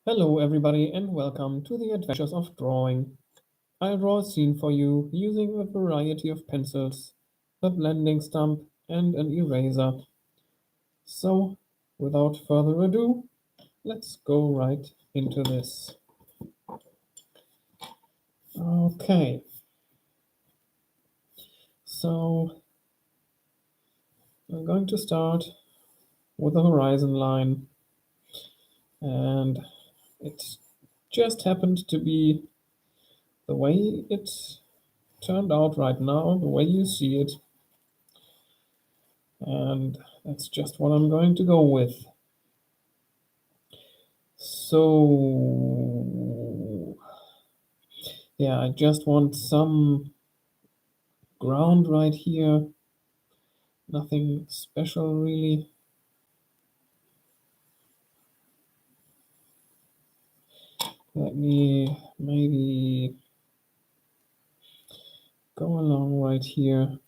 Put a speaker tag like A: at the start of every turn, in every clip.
A: Hello, everybody, and welcome to the Adventures of Drawing. I'll draw a scene for you using a variety of pencils, a blending stump, and an eraser. So, without further ado, let's go right into this. Okay, so I'm going to start with a horizon line, and it just happened to be the way it turned out right now, the way you see it. And that's just what I'm going to go with. So, yeah, I just want some ground right here. Nothing special, really. Let me maybe go along right here.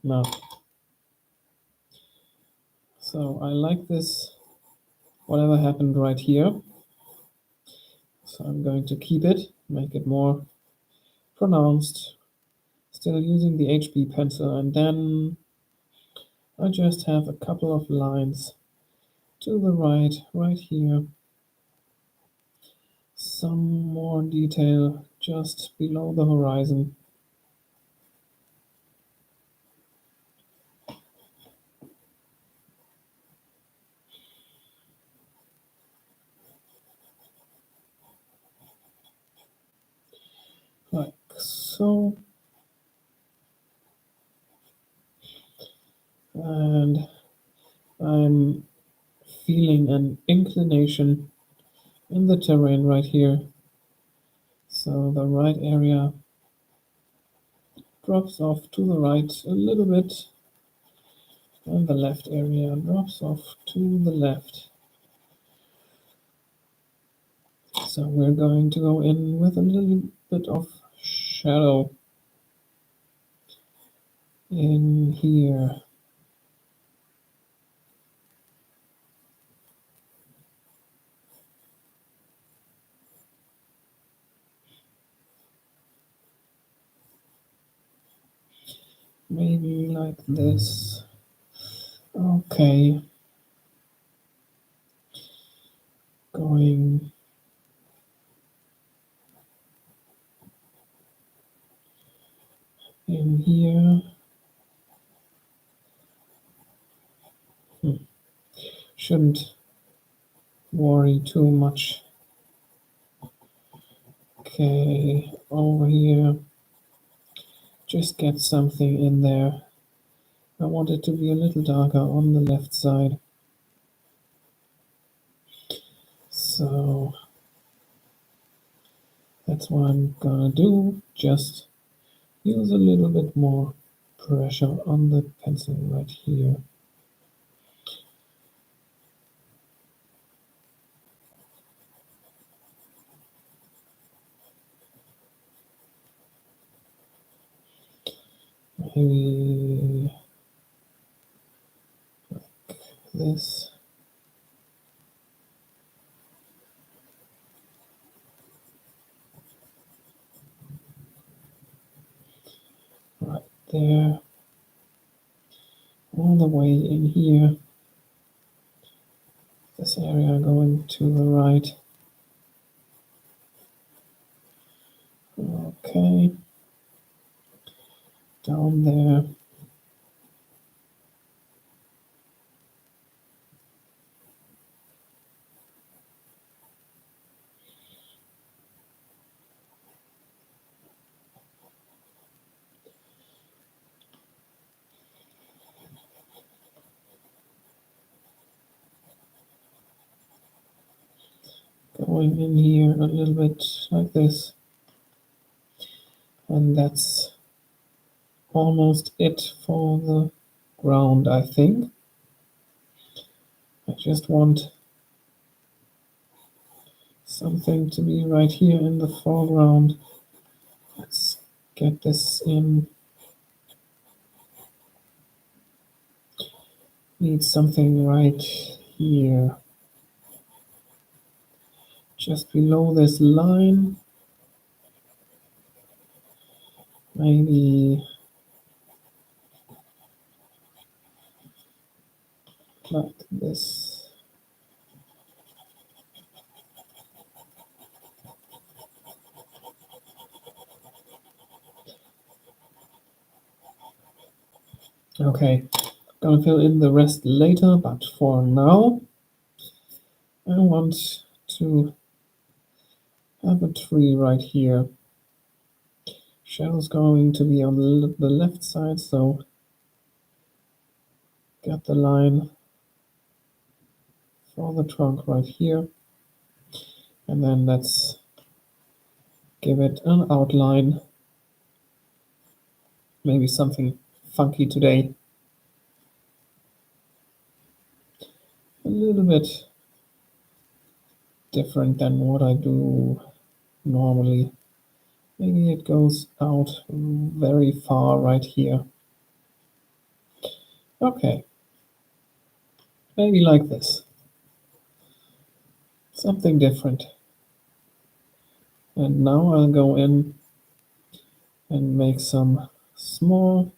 A: No. So I like this, whatever happened right here. So I'm going to keep it, make it more pronounced. Still using the HB pencil, and then I just have a couple of lines to the right here. Some more detail just below the horizon. Like so. And I'm feeling an inclination in the terrain right here. So the right area drops off to the right a little bit, and the left area drops off to the left. So we're going to go in with a little bit of shadow in here. Maybe like this. Okay. Going in here. Shouldn't worry too much. Okay, over here. Just get something in there. I want it to be a little darker on the left side. So that's what I'm gonna do. Just use a little bit more pressure on the pencil right here. Maybe like this. Right there. All the way in here. This area going to the right. Okay. Down there. Going in here a little bit like this. And that's almost it for the ground, I think. I just want something to be right here in the foreground. Let's get this in. Need something right here, just below this line. Maybe like this. Okay, gonna fill in the rest later, but for now, I want to have a tree right here. Shadow's going to be on the left side, so get the line for the trunk right here. And then let's give it an outline. Maybe something funky today. A little bit different than what I do normally. Maybe it goes out very far right here. Okay. Maybe like this. Something different. And now I'll go in and make some small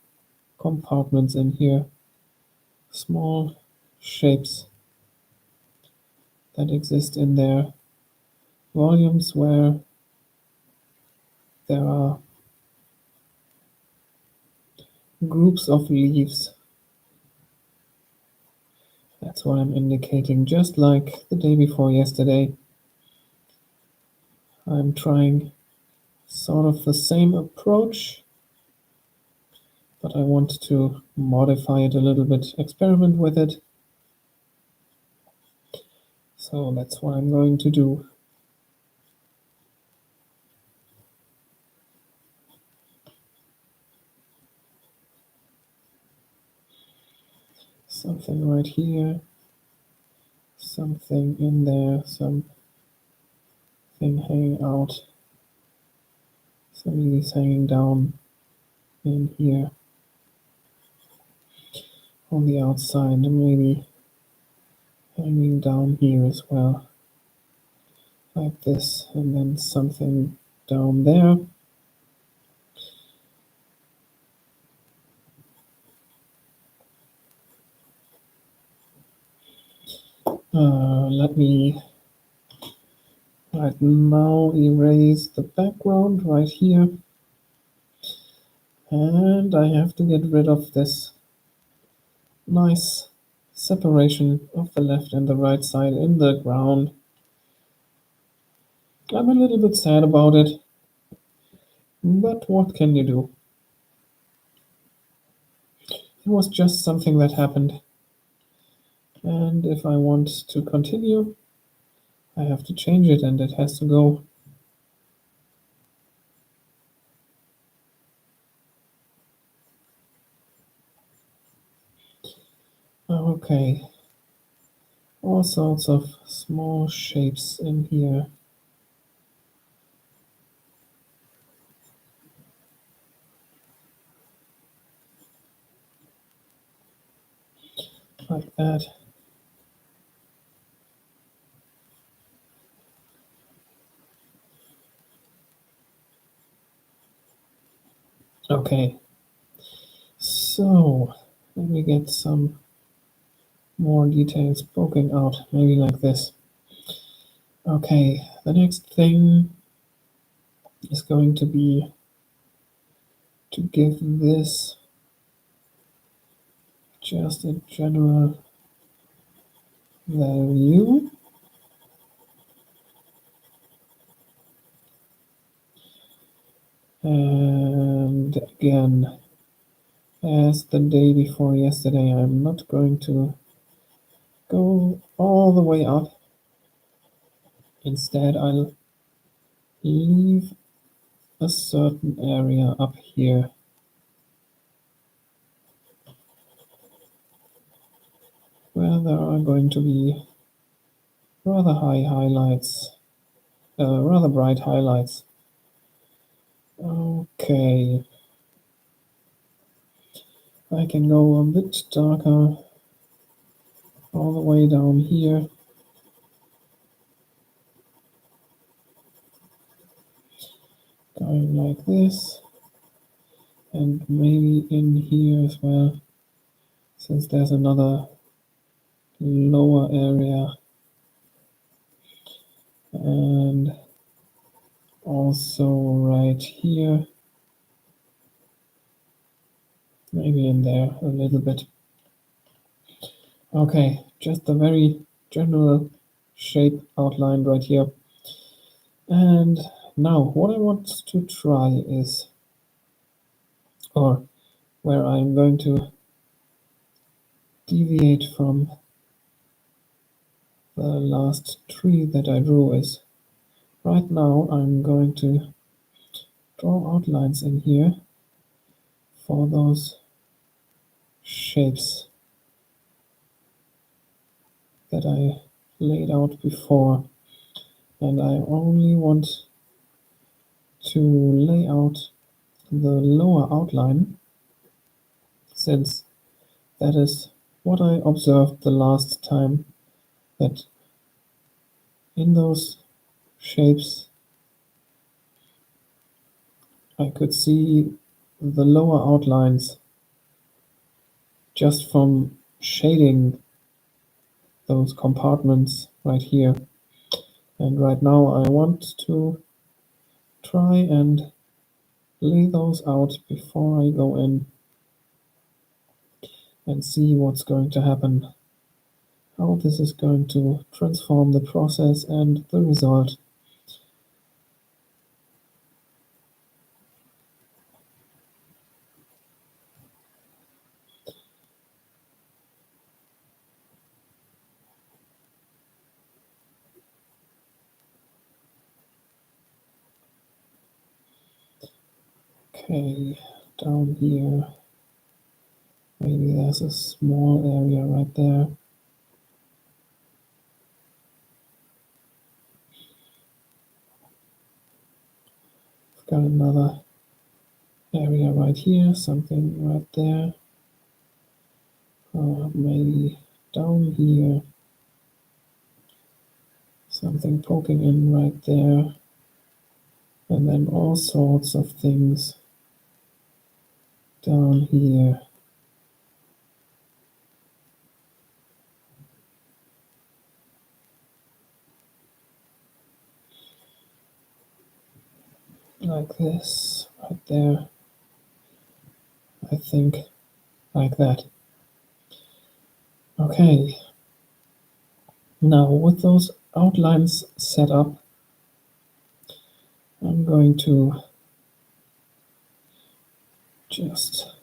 A: compartments in here. Small shapes that exist in their volumes where there are groups of leaves. That's what I'm indicating, just like the day before yesterday. I'm trying sort of the same approach, but I want to modify it a little bit, experiment with it. So that's what I'm going to do. Something right here, something in there, something hanging out, some leaves hanging down in here on the outside, and maybe hanging down here as well, like this, and then something down there. Let me right now erase the background right here, and I have to get rid of this nice separation of the left and the right side in the ground. I'm a little bit sad about it, but what can you do? It was just something that happened, and if I want to continue, I have to change it, and it has to go. Okay, all sorts of small shapes in here. Like that. Okay, so let me get some more details poking out, maybe like this. Okay, the next thing is going to be to give this just a general value. And again, as the day before yesterday, I'm not going to go all the way up. Instead, I'll leave a certain area up here where there are going to be rather high highlights, rather bright highlights. Okay, I can go a bit darker all the way down here. Going like this, and maybe in here as well, since there's another lower area, and also right here, maybe in there a little bit. Okay, just a very general shape outlined right here. And now what I want to try is, or where I'm going to deviate from the last tree that I drew, is right now I'm going to draw outlines in here for those shapes that I laid out before, and I only want to lay out the lower outline, since that is what I observed the last time, that in those shapes I could see the lower outlines just from shading those compartments right here. And right now I want to try and lay those out before I go in and see what's going to happen, how this is going to transform the process and the result. Okay, down here, maybe there's a small area right there. I've got another area right here, something right there. Maybe down here, something poking in right there, and then all sorts of things down here. Like this, right there. I think like that. Okay. Now with those outlines set up, I'm going to just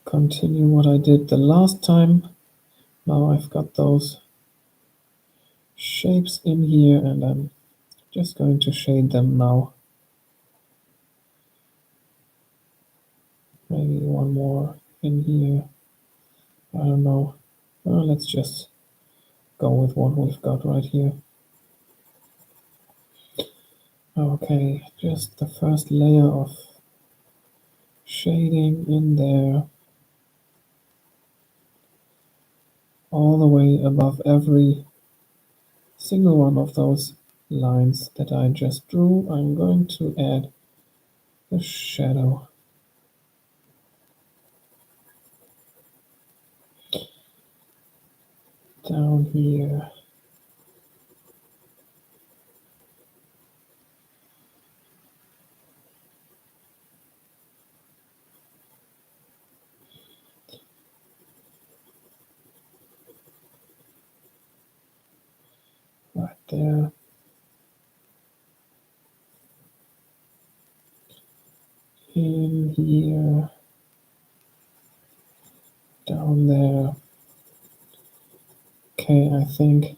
A: continue what I did the last time. Now I've got those shapes in here, and I'm just going to shade them now. Maybe one more in here. I don't know. Let's just go with what we've got right here. Okay, just the first layer of shading in there, all the way above every single one of those lines that I just drew. I'm going to add the shadow. Down here. Right there. In here. Down there. Okay, I think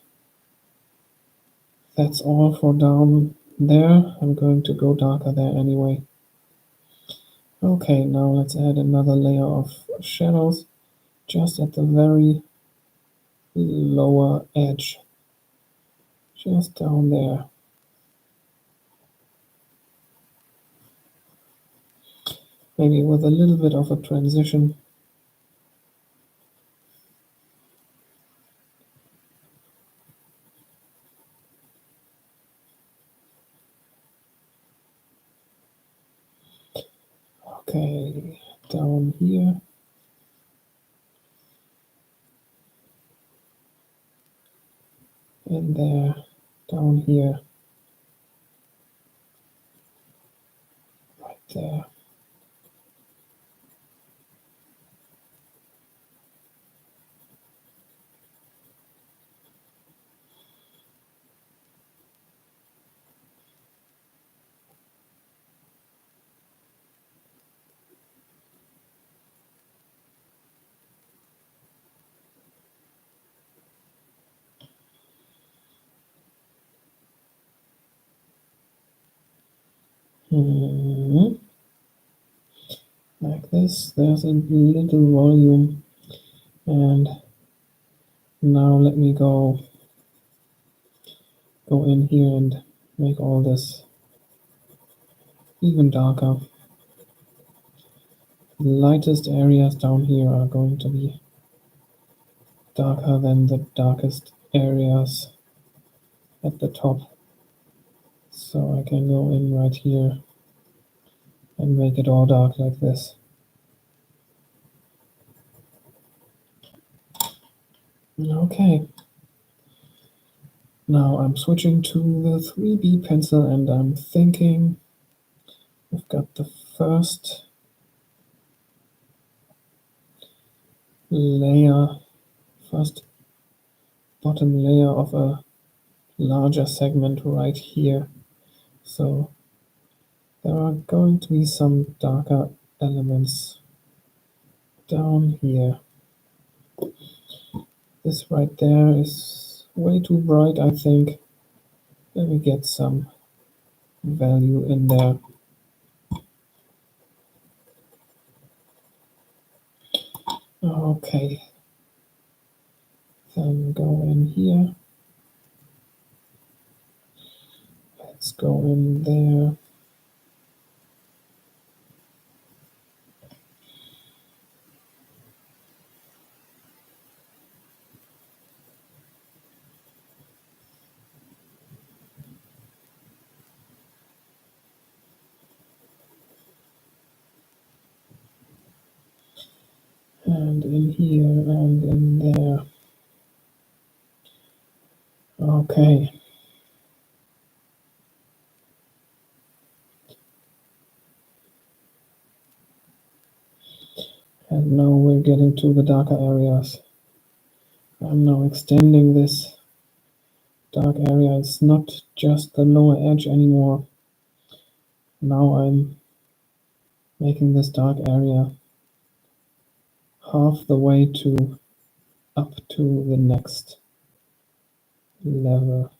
A: that's all for down there. I'm going to go darker there anyway. Okay, now let's add another layer of shadows just at the very lower edge. Just down there. Maybe with a little bit of a transition. Okay, down here. And there, down here. Right there. Like this, there's a little volume, and now let me go in here and make all this even darker. The lightest areas down here are going to be darker than the darkest areas at the top. So I can go in right here and make it all dark like this. Okay. Now I'm switching to the 3B pencil and I'm thinking we've got the first layer, first bottom layer of a larger segment right here. So there are going to be some darker elements down here. This right there is way too bright, I think. Let me get some value in there. Okay. Then go in here. Let's go in there. And in here and in there. Okay. And now we're getting to the darker areas. I'm now extending this dark area. It's not just the lower edge anymore. Now I'm making this dark area half the way to up to the next level.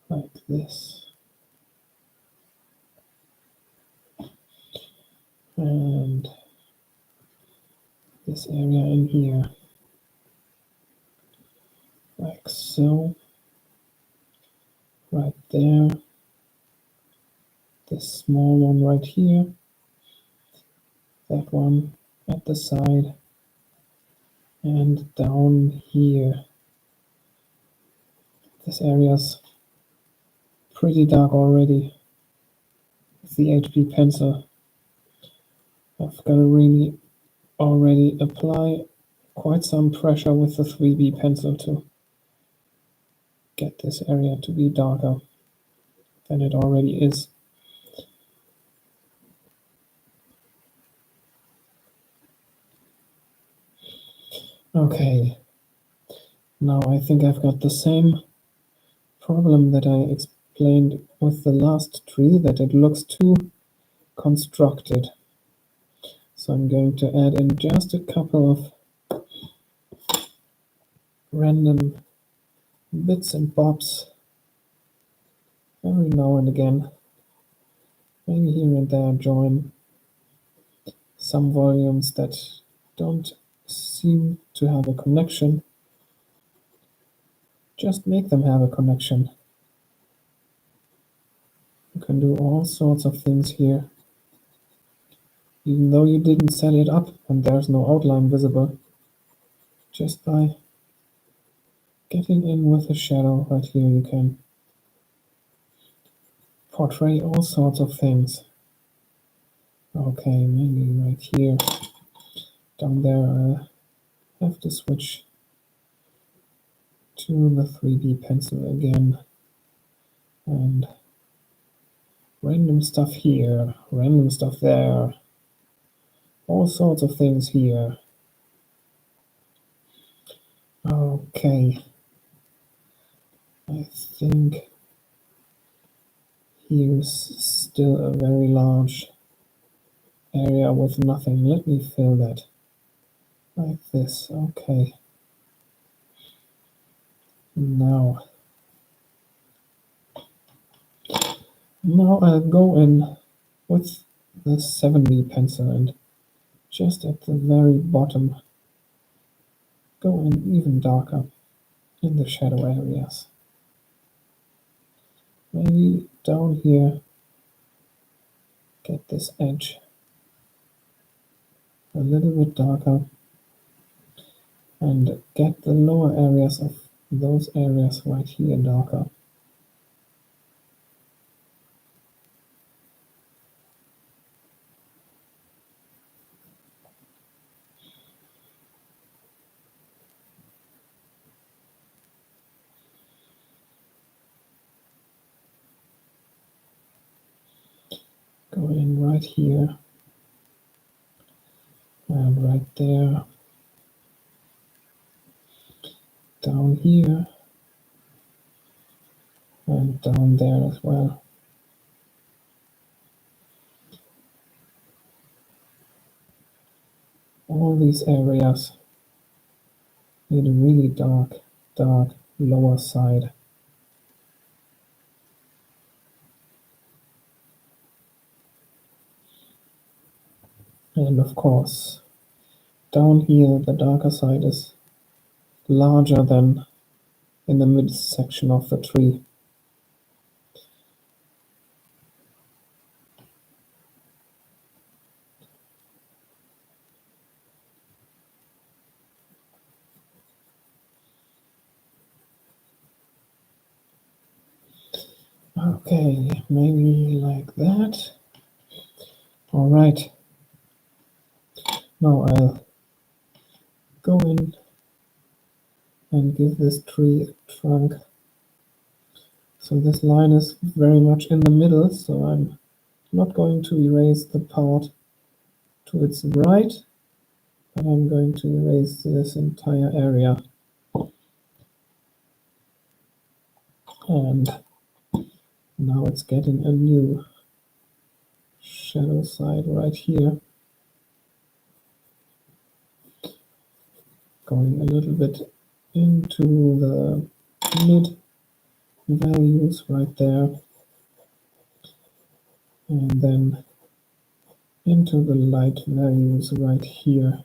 A: Like this. And this area in here. Like so. Right there. This small one right here. That one at the side. And down here. This area's pretty dark already. With the HB pencil. I've got to really already apply quite some pressure with the 3B pencil to get this area to be darker than it already is. Okay, now I think I've got the same problem that I explained with the last tree, that it looks too constructed. So I'm going to add in just a couple of random bits and bobs every now and again. Maybe here and there join some volumes that don't seem to have a connection. Just make them have a connection. You can do all sorts of things here. Even though you didn't set it up and there's no outline visible, just by getting in with a shadow right here, you can portray all sorts of things. Okay, maybe right here. Down there, I have to switch to the 3D pencil again. And random stuff here, random stuff there. All sorts of things here. Okay. I think here's still a very large area with nothing. Let me fill that. Like this. Okay. Now I'll go in with the 7B pencil and just at the very bottom go in even darker in the shadow areas. Maybe down here get this edge a little bit darker and get the lower areas of those areas right here darker. Go in right here and right there, down here and down there as well. All these areas need a really dark lower side. And of course, down here the darker side is larger than in the midsection of the tree. Okay, maybe like that. All right. Now I'll go in and give this tree a trunk. So this line is very much in the middle, so I'm not going to erase the part to its right, but I'm going to erase this entire area. And now it's getting a new shadow side right here. Going a little bit into the mid values right there. And then into the light values right here.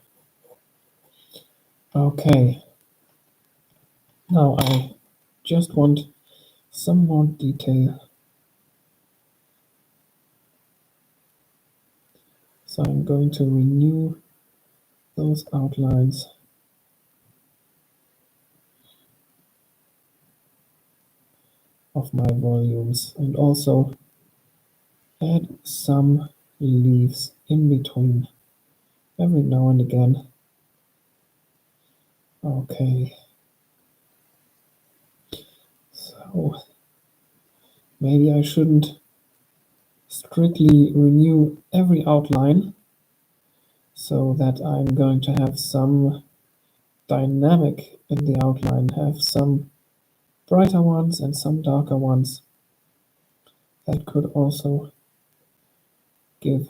A: Okay. Now I just want some more detail. So I'm going to renew those outlines. Of my volumes and also add some leaves in between every now and again. Okay. So maybe I shouldn't strictly renew every outline so that I'm going to have some dynamic in the outline, have some brighter ones and some darker ones. That could also give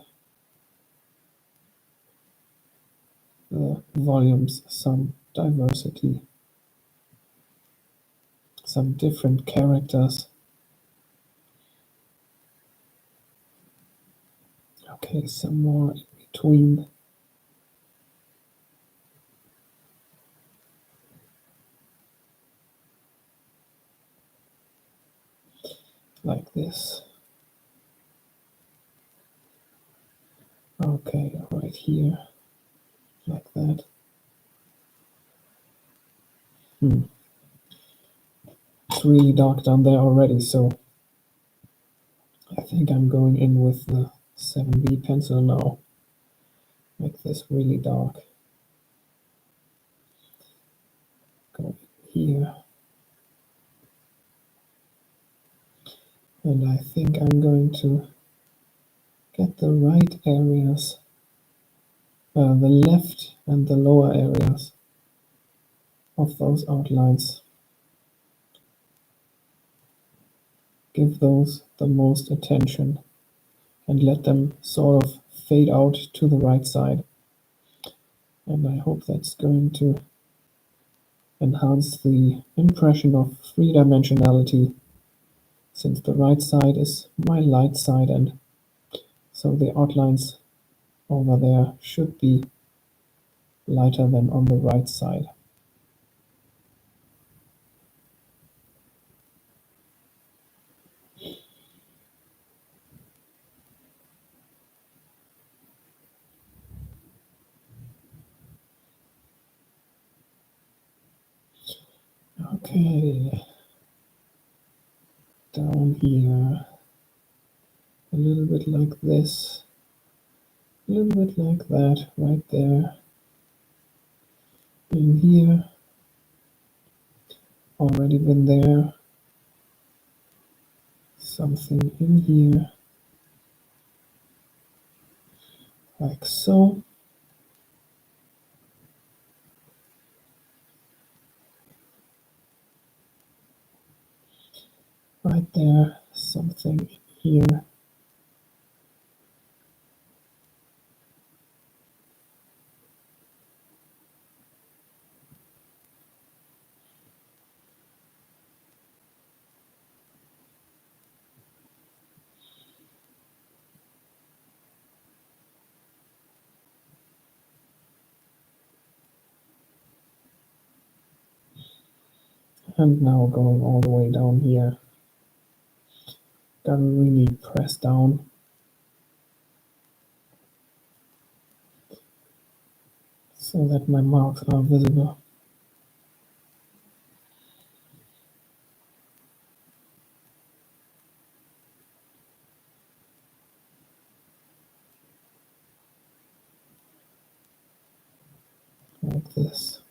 A: the volumes some diversity, some different characters. Okay, some more in between. Like this. Okay, right here, like that. It's really dark down there already, so I think I'm going in with the 7B pencil now. Make this really dark. Go here. And I think I'm going to get the right areas, the left and the lower areas of those outlines. Give those the most attention and let them sort of fade out to the right side. And I hope that's going to enhance the impression of three-dimensionality, since the right side is my light side, and so the outlines over there should be lighter than on the right side. Okay, down here, a little bit like this, a little bit like that, right there. In here, already been there. Something in here, like so. Right there, something here. And now going all the way down here. Gotta really press down. So that my marks are visible. Like this.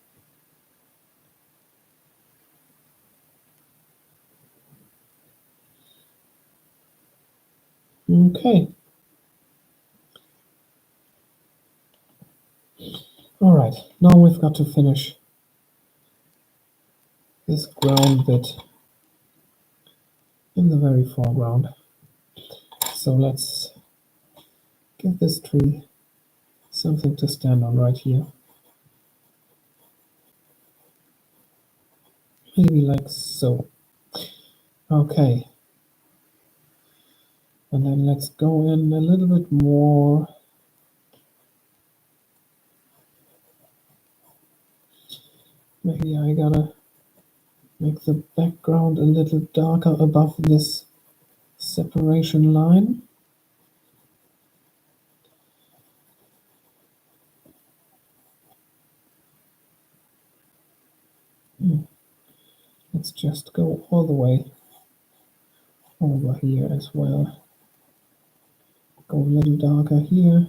A: Okay. Alright, now we've got to finish this ground bit in the very foreground. So let's give this tree something to stand on right here. Maybe like so. Okay. And then let's go in a little bit more. Maybe I gotta make the background a little darker above this separation line. Let's just go all the way over here as well. Go a little darker here,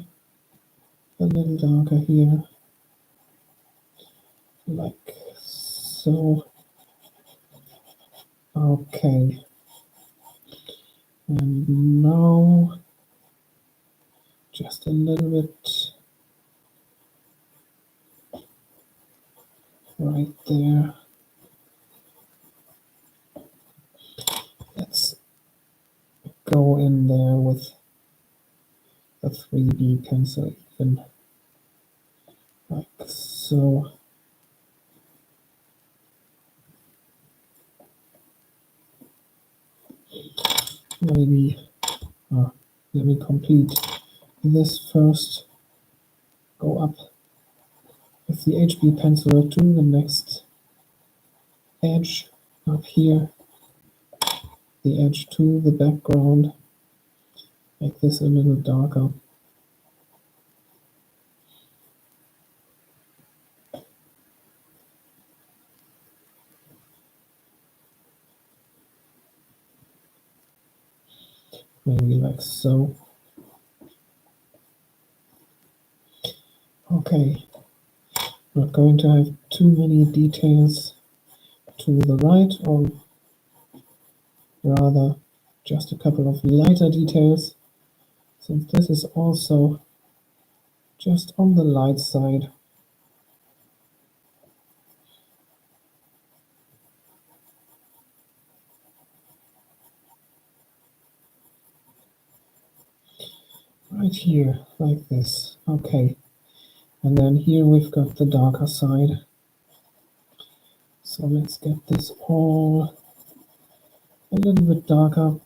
A: a little darker here, like so. Okay. And now just a little bit right there. Let's go in there with a 3B pencil, even like so. Maybe let me complete this first. Go up with the HB pencil to the next edge up here, the edge to the background, make this a little darker. Maybe like so. Okay, not going to have too many details to the right, or rather just a couple of lighter details, since this is also just on the light side. Right here, like this. Okay. And then here we've got the darker side. So let's get this all a little bit darker.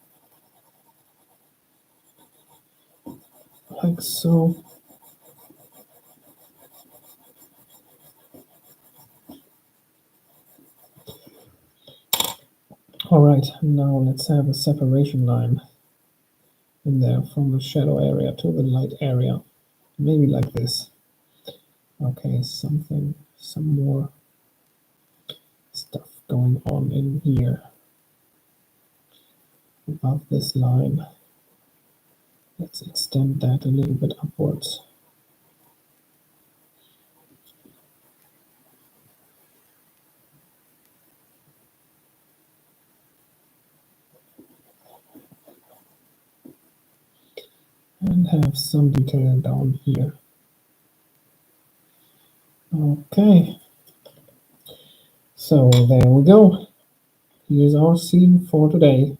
A: Like so. Alright, now let's have a separation line in there from the shadow area to the light area. Maybe like this. Okay, some more stuff going on in here. Above this line. Let's extend that a little bit upwards. And have some detail down here. Okay, so there we go. Here's our scene for today.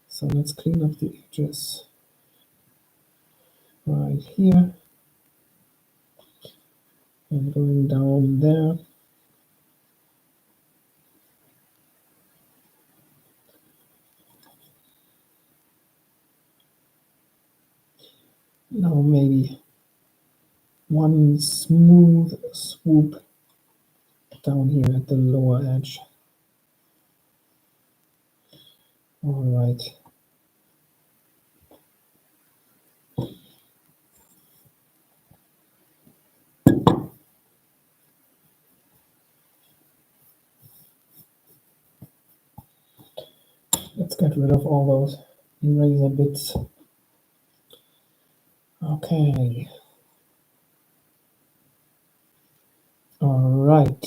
A: So let's clean up the edges right here and going down there. Now maybe one smooth swoop down here at the lower edge. All right. Let's get rid of all those eraser bits. Okay. All right.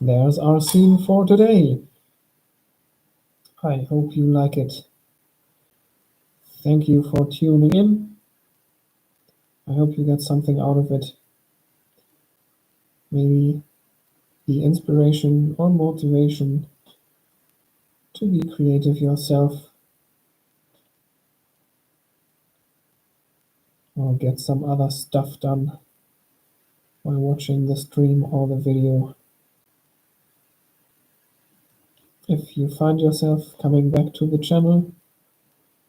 A: There's our scene for today. I hope you like it. Thank you for tuning in. I hope you get something out of it. Maybe the inspiration or motivation to be creative yourself, or get some other stuff done while watching the stream or the video. If you find yourself coming back to the channel,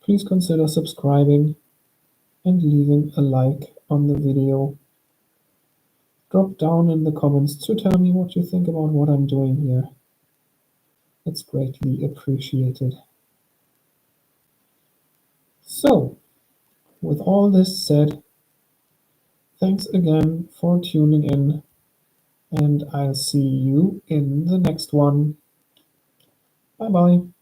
A: please consider subscribing and leaving a like on the video. Drop down in the comments to tell me what you think about what I'm doing here. It's greatly appreciated. So, with all this said, thanks again for tuning in, and I'll see you in the next one. Bye-bye.